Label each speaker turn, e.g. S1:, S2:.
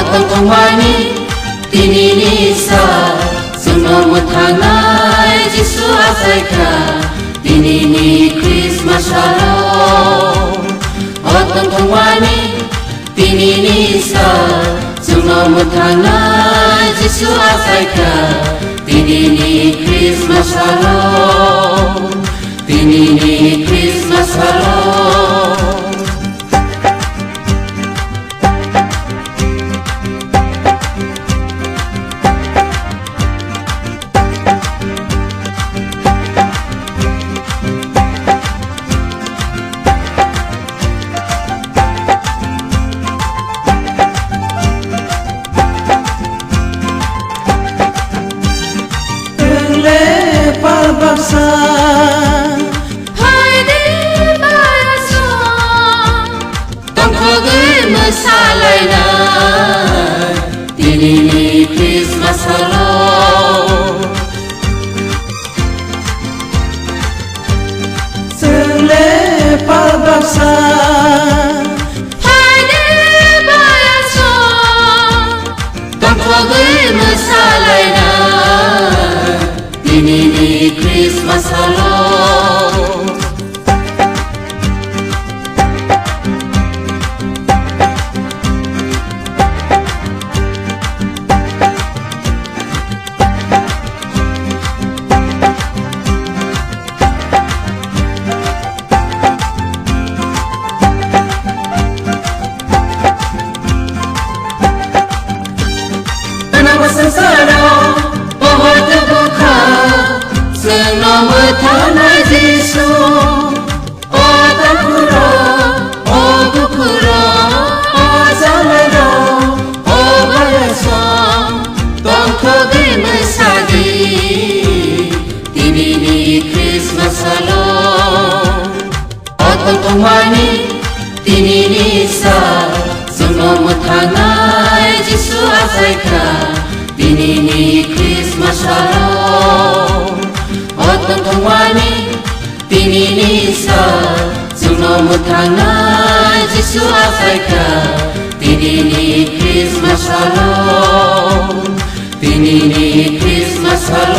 S1: 어떤 동안이 디니니사 수노무타나의 지수 아사이카 디니니 크리스마스로 어떤 동안이 디니니사 수노무타나의 지수 아사이카 디니니 크리스마스로 디니니 크리스마스로
S2: Haydi bayasan
S1: Tongkog을 무살라이나 디니니 크리스마스로
S3: Sele palbaksa
S2: Haydi bayasan
S1: Tongkog을 무살라이나 디니니 크리스마스로 수노무타나의 지수 오다쿠로 오구쿠로 오자메로 오바야소 똥코글 무사기 디니니 크리스마스로 어떤 동안이 디니니사 수노무타나의 지수 아사이카 디니니 크리스마스로 어떤 동안이 디니니사 수노무타나의 지수 아사이카 디니니 크리스마스로 디니니 크리스마스로